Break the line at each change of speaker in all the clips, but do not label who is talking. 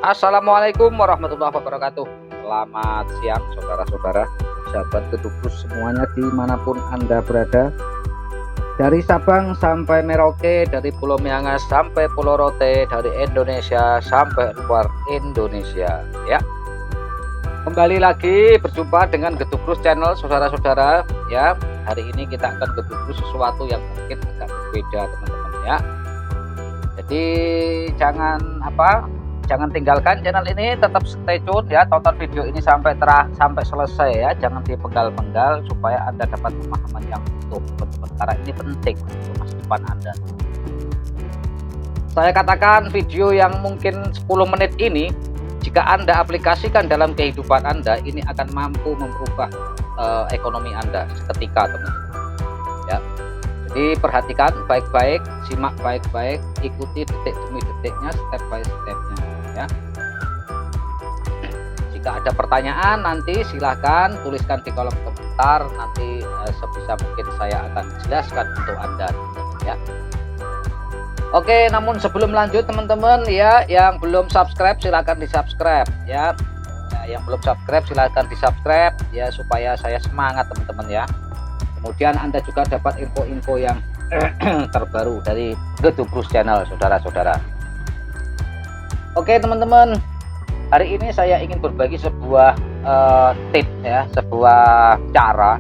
Assalamualaikum warahmatullahi wabarakatuh. Selamat siang saudara-saudara, sahabat Kedubus semuanya dimanapun Anda berada. Dari Sabang sampai Merauke, dari Pulau Miangas sampai Pulau Rote, dari Indonesia sampai luar Indonesia. Ya, kembali lagi berjumpa dengan Kedubus Channel saudara-saudara. Ya, hari ini kita akan Kedubus sesuatu yang mungkin agak berbeda teman-teman ya. Jadi jangan tinggalkan channel ini, tetap stay tune ya, tonton video ini sampai selesai ya, jangan dipenggal-penggal supaya Anda dapat pemahaman yang utuh teman-teman, karena ini penting untuk masa depan Anda. Saya katakan video yang mungkin 10 menit ini, jika Anda aplikasikan dalam kehidupan Anda, ini akan mampu merubah ekonomi Anda seketika teman-teman ya. Jadi perhatikan baik-baik, simak baik-baik, ikuti detik demi detiknya, step by stepnya ya. Jika ada pertanyaan nanti silahkan tuliskan di kolom komentar, nanti sebisa mungkin saya akan jelaskan untuk Anda ya. Oke, namun sebelum lanjut teman-teman ya, yang belum subscribe silahkan di subscribe ya. Yang belum subscribe silahkan di subscribe ya, supaya saya semangat teman-teman ya. Kemudian Anda juga dapat info-info yang terbaru dari Kedubus Channel saudara-saudara. Oke teman-teman, hari ini saya ingin berbagi sebuah tips ya, sebuah cara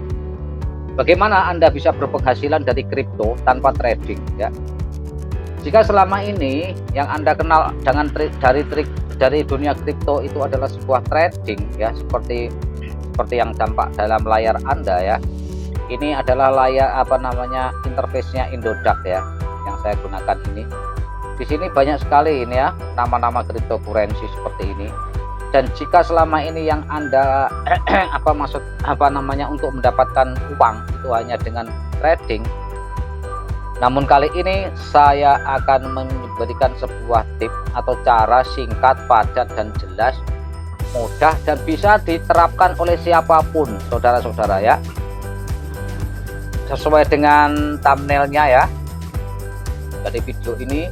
bagaimana Anda bisa berpenghasilan dari kripto tanpa trading ya. Jika selama ini yang Anda kenal dengan dari dunia kripto itu adalah sebuah trading ya, seperti yang tampak dalam layar Anda ya. Ini adalah layar interface-nya Indodax ya, yang saya gunakan ini. Di sini banyak sekali ini ya nama-nama cryptocurrency seperti ini. Dan jika selama ini yang Anda untuk mendapatkan uang itu hanya dengan trading, namun kali ini saya akan memberikan sebuah tips atau cara singkat, padat dan jelas, mudah dan bisa diterapkan oleh siapapun saudara-saudara ya. Sesuai dengan thumbnailnya ya dari video ini,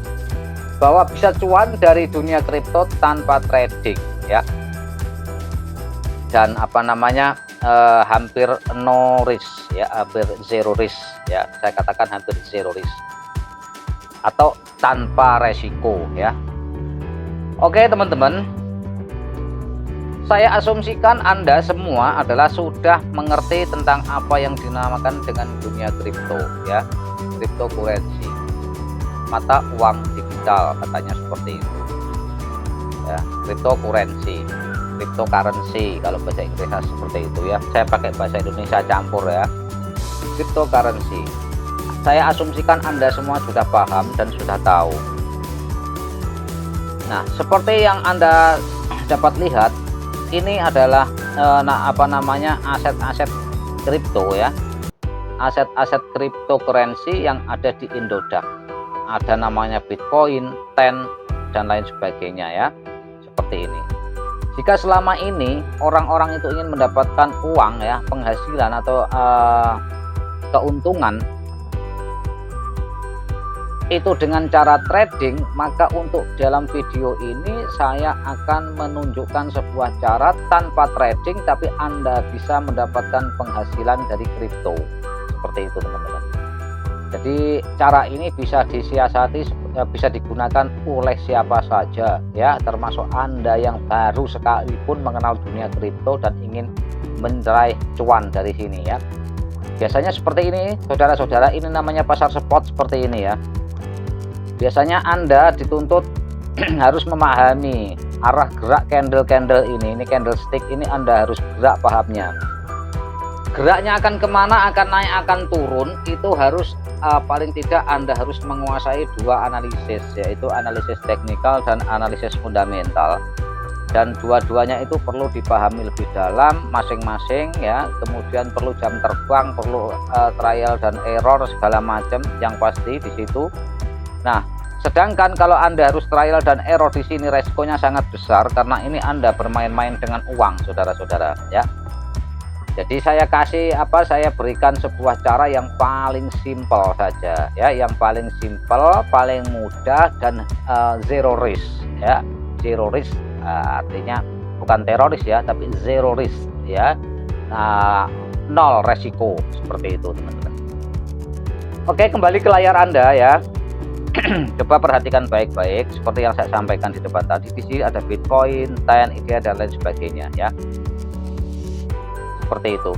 bahwa bisa cuan dari dunia kripto tanpa trading ya, dan hampir no risk ya, hampir zero risk ya, saya katakan hampir zero risk atau tanpa resiko ya. Oke teman-teman, saya asumsikan Anda semua adalah sudah mengerti tentang apa yang dinamakan dengan dunia kripto ya, cryptocurrency, mata uang digital katanya seperti itu ya, cryptocurrency kalau bahasa Inggris seperti itu ya, saya pakai bahasa Indonesia campur ya, cryptocurrency. Saya asumsikan Anda semua sudah paham dan sudah tahu. Nah, seperti yang Anda dapat lihat, ini adalah aset-aset kripto ya, aset-aset cryptocurrency yang ada di Indodax. Ada namanya Bitcoin, TEN dan lain sebagainya ya, seperti ini. Jika selama ini orang-orang itu ingin mendapatkan uang ya, penghasilan atau keuntungan itu dengan cara trading, maka untuk dalam video ini saya akan menunjukkan sebuah cara tanpa trading tapi Anda bisa mendapatkan penghasilan dari kripto seperti itu teman-teman. Jadi cara ini bisa disiasati, bisa digunakan oleh siapa saja ya, termasuk Anda yang baru sekalipun mengenal dunia kripto dan ingin meraih cuan dari sini ya. Biasanya seperti ini saudara-saudara, ini namanya pasar spot seperti ini ya. Biasanya Anda dituntut harus memahami arah gerak candle ini candlestick ini, Anda harus gerak pahamnya. Geraknya akan kemana, akan naik, akan turun, itu harus paling tidak Anda harus menguasai dua analisis, yaitu analisis teknikal dan analisis fundamental. Dan dua-duanya itu perlu dipahami lebih dalam masing-masing ya. Kemudian perlu jam terbang, perlu trial dan error segala macam yang pasti di situ. Nah, sedangkan kalau Anda harus trial dan error di sini resikonya sangat besar, karena ini Anda bermain-main dengan uang saudara-saudara ya. Jadi saya berikan sebuah cara yang paling simpel saja ya, yang paling simpel, paling mudah dan zero risk ya, zero risk artinya bukan teroris ya, tapi zero risk ya. Nah, nol resiko, seperti itu teman-teman. Oke, kembali ke layar Anda ya. Coba perhatikan baik-baik seperti yang saya sampaikan di depan tadi. Di sini ada Bitcoin, TEN, IDEA dan lain sebagainya ya. Seperti itu.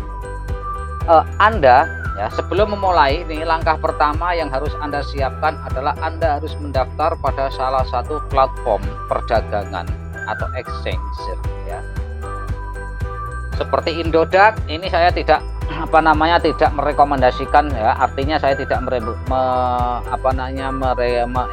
Anda ya, sebelum memulai ini, langkah pertama yang harus Anda siapkan adalah Anda harus mendaftar pada salah satu platform perdagangan atau exchange ya. Seperti Indodax, ini saya tidak tidak merekomendasikan ya, artinya saya tidak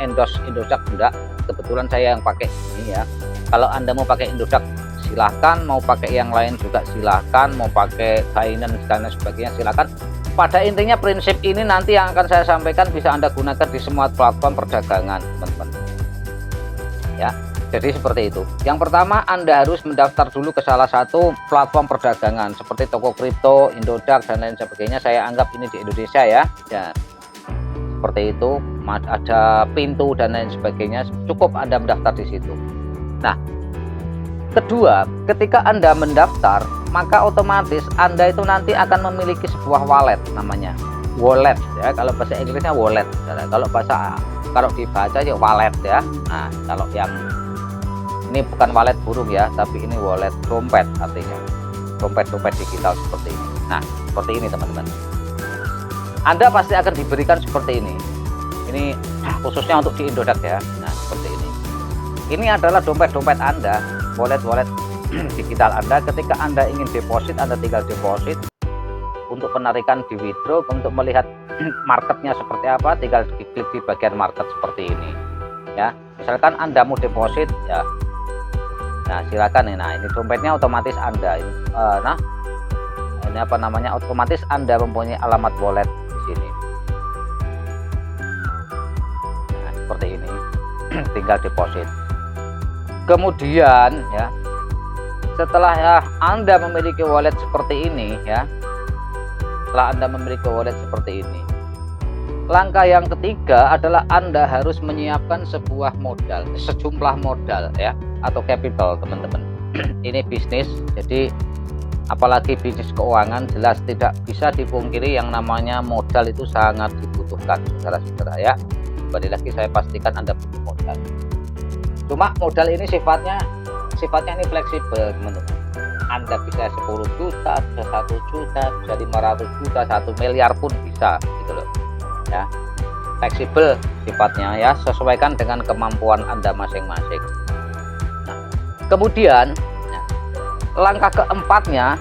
endorse Indodax, enggak. Kebetulan saya yang pakai ini ya. Kalau Anda mau pakai Indodax silahkan, mau pakai yang lain juga silahkan, mau pakai Binance dan sebagainya silahkan. Pada intinya prinsip ini nanti yang akan saya sampaikan bisa Anda gunakan di semua platform perdagangan teman-teman ya. Jadi seperti itu. Yang pertama, Anda harus mendaftar dulu ke salah satu platform perdagangan seperti toko kripto, Indodax dan lain sebagainya. Saya anggap ini di Indonesia ya. Ya, seperti itu. Ada pintu dan lain sebagainya. Cukup Anda mendaftar di situ. Nah, kedua, ketika Anda mendaftar, maka otomatis Anda itu nanti akan memiliki sebuah wallet namanya wallet ya. Kalau bahasa Inggrisnya wallet. Kalau dibaca ya wallet ya. Nah, kalau yang ini bukan wallet burung ya, tapi ini wallet dompet, artinya dompet digital seperti ini. Nah, seperti ini teman-teman. Anda pasti akan diberikan seperti ini. Ini khususnya untuk di Indodax ya. Nah, seperti ini. Ini adalah dompet-dompet Anda, wallet digital Anda. Ketika Anda ingin deposit, Anda tinggal deposit. Untuk penarikan di withdraw, untuk melihat marketnya seperti apa, tinggal diklik di bagian market seperti ini. Ya, misalkan Anda mau deposit ya. Nah, silakan nih. Nah, ini dompetnya otomatis Anda ini. Otomatis Anda mempunyai alamat wallet di sini. Nah, seperti ini. Tinggal deposit. Kemudian ya, setelah ya Anda memiliki wallet seperti ini ya. Setelah Anda memiliki wallet seperti ini, langkah yang ketiga adalah Anda harus menyiapkan sebuah modal, sejumlah modal ya, atau capital teman-teman. Ini bisnis, jadi apalagi bisnis keuangan, jelas tidak bisa dipungkiri yang namanya modal itu sangat dibutuhkan saudara-saudara ya. Kembali lagi saya pastikan Anda butuh modal. Cuma modal ini sifatnya ini fleksibel teman-teman. Anda bisa 10 juta, bisa 1 juta, bisa 500 juta, 1 miliar pun bisa gitu loh ya. Fleksibel sifatnya ya, sesuaikan dengan kemampuan Anda masing-masing. Nah, kemudian ya, langkah keempatnya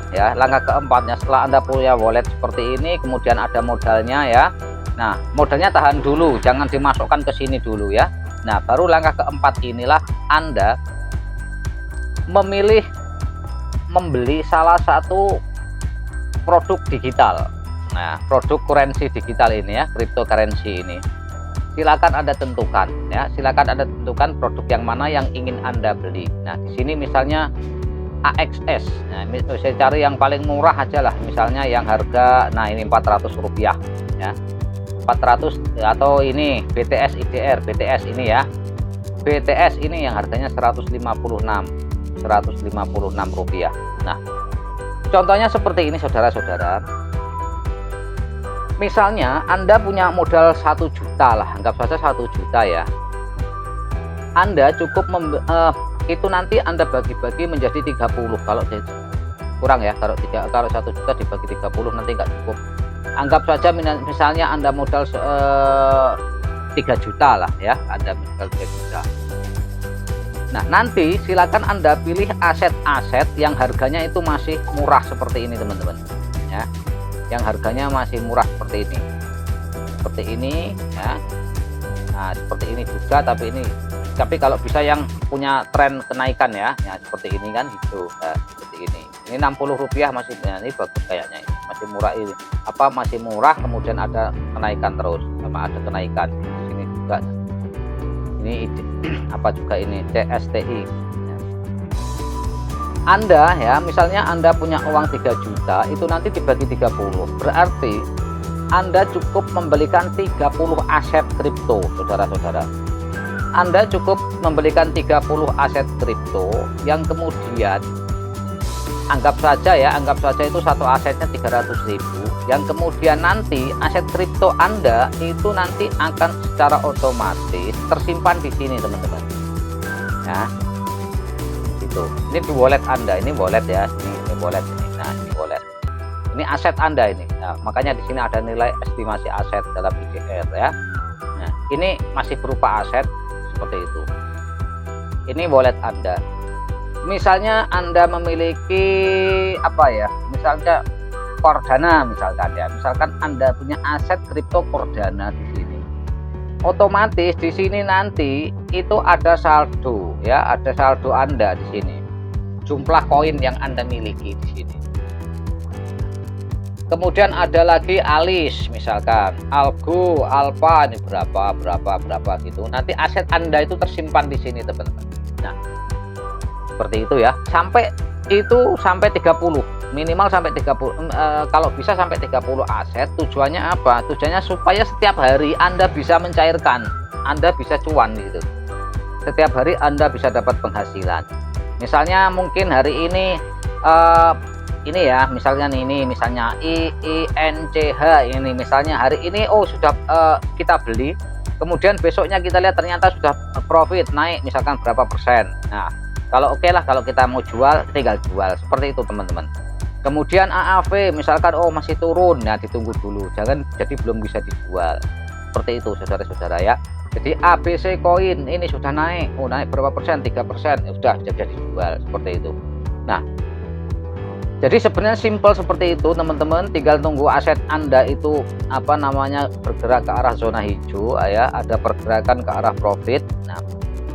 setelah Anda punya wallet seperti ini, kemudian ada modalnya ya. Nah, modalnya tahan dulu, jangan dimasukkan ke sini dulu ya. Nah, baru langkah keempat inilah Anda membeli salah satu produk digital. Nah, produk currency digital ini ya, cryptocurrency ini. Silakan Anda tentukan ya, silakan Anda tentukan produk yang mana yang ingin Anda beli. Nah, di sini misalnya AXS. Nah, saya cari yang paling murah aja lah, misalnya yang harga ini 400 rupiah ya. 400 atau ini BTS IDR, BTS ini ya. BTS ini yang harganya 156 rupiah. Nah, contohnya seperti ini saudara-saudara. Misalnya Anda punya modal 1 juta lah, anggap saja 1 juta ya. Anda cukup itu nanti Anda bagi-bagi menjadi 30. Kalau kurang ya, kalau 1 juta dibagi 30 nanti nggak cukup. Anggap saja misalnya Anda modal 3 juta lah ya, Anda modal 3 juta. Nah, nanti silakan Anda pilih aset-aset yang harganya itu masih murah seperti ini teman-teman ya. Yang harganya masih murah seperti ini. Seperti ini ya. Nah, seperti ini juga, tapi kalau bisa yang punya tren kenaikan ya. Ya, seperti ini kan gitu. Nah, seperti ini. Ini 60 rupiah masih, ini bagus kayaknya ini. Masih murah ini. Masih murah, kemudian ada kenaikan terus, sama ada kenaikan di sini juga. Ini ini CSTI. Anda ya, misalnya Anda punya uang 3 juta, itu nanti dibagi 30. Berarti Anda cukup membelikan 30 aset kripto, saudara-saudara. Anda cukup membelikan 30 aset kripto yang kemudian anggap saja itu satu asetnya 300.000, yang kemudian nanti aset kripto Anda itu nanti akan secara otomatis tersimpan di sini teman-teman ya. Itu ini di wallet Anda, ini wallet ya, ini wallet ini. Nah, ini wallet, ini aset Anda ini. Nah, makanya di sini ada nilai estimasi aset dalam IDR ya. Nah, ini masih berupa aset seperti itu. Ini wallet Anda. Misalnya Anda memiliki apa ya, misalnya Cardano misalkan ya, misalkan Anda punya aset kripto Cardano di sini, otomatis di sini nanti itu ada saldo ya, ada saldo Anda di sini, jumlah koin yang Anda miliki di sini. Kemudian ada lagi Alice misalkan, Algo, Alpha, ini berapa gitu. Nanti aset Anda itu tersimpan di sini teman-teman. Nah, seperti itu ya, sampai 30, minimal sampai 30, kalau bisa sampai 30 aset. Tujuannya apa? Tujuannya supaya setiap hari Anda bisa mencairkan, Anda bisa cuan gitu. Setiap hari Anda bisa dapat penghasilan. Misalnya mungkin hari ini ya, misalnya ini misalnya INCH ini, misalnya hari ini sudah kita beli, kemudian besoknya kita lihat ternyata sudah profit naik misalkan berapa persen. Nah, kalau oke lah, kalau kita mau jual tinggal jual seperti itu teman-teman. Kemudian AAV misalkan masih turun, nah ditunggu dulu, jangan jadi belum bisa dijual. Seperti itu saudara-saudara ya. Jadi ABC koin ini sudah naik, naik berapa persen, 3%, sudah bisa dijual seperti itu. Nah, jadi sebenarnya simple seperti itu teman-teman, tinggal tunggu aset Anda itu bergerak ke arah zona hijau ya, ada pergerakan ke arah profit. Nah,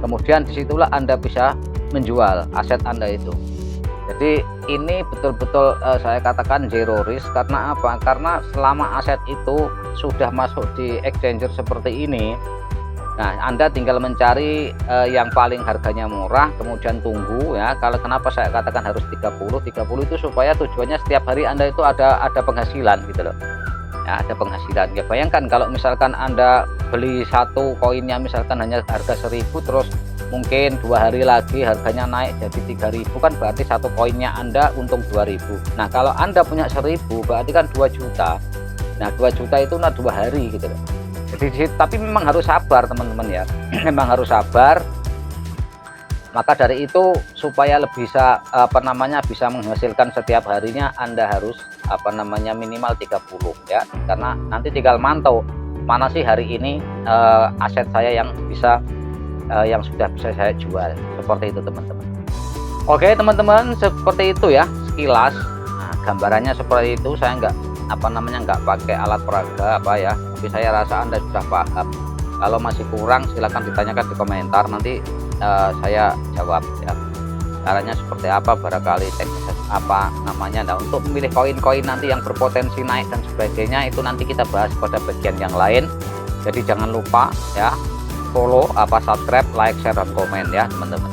kemudian disitulah Anda bisa menjual aset Anda itu. Jadi ini betul-betul saya katakan zero risk. Karena apa? Karena selama aset itu sudah masuk di exchanger seperti ini, nah Anda tinggal mencari yang paling harganya murah, kemudian tunggu ya. Kalau kenapa saya katakan harus 30 itu supaya tujuannya setiap hari Anda itu ada penghasilan gitu loh ya, ada penghasilan ya. Bayangkan kalau misalkan Anda beli satu koinnya misalkan hanya harga 1.000, terus mungkin 2 hari lagi harganya naik jadi 3.000, kan berarti satu koinnya Anda untung 2.000. Nah, kalau Anda punya 1.000 berarti kan 2 juta. Nah, 2 juta itu 2 hari gitu loh. Jadi tapi memang harus sabar teman-teman ya. Memang harus sabar. Maka dari itu supaya lebih bisa bisa menghasilkan setiap harinya, Anda harus minimal 30 ya. Karena nanti tinggal mantau mana sih hari ini aset saya yang sudah bisa saya jual, seperti itu teman-teman. Oke teman-teman, seperti itu ya sekilas. Nah, gambarannya seperti itu. Saya nggak pakai alat peraga ya, tapi saya rasa Anda sudah paham. Kalau masih kurang silahkan ditanyakan di komentar, nanti saya jawab ya. Caranya seperti apa, barangkali teknis nah untuk memilih koin-koin nanti yang berpotensi naik dan sebagainya, itu nanti kita bahas pada bagian yang lain. Jadi jangan lupa ya, follow, subscribe, like, share, dan komen ya teman-teman.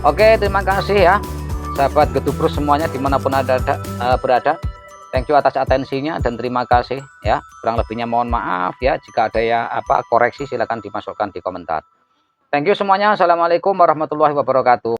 Oke, terima kasih ya sahabat Gedubrus semuanya dimanapun berada. Thank you atas atensinya dan terima kasih ya. Kurang lebihnya mohon maaf ya, jika ada yang koreksi silahkan dimasukkan di komentar. Thank you semuanya. Assalamualaikum warahmatullahi wabarakatuh.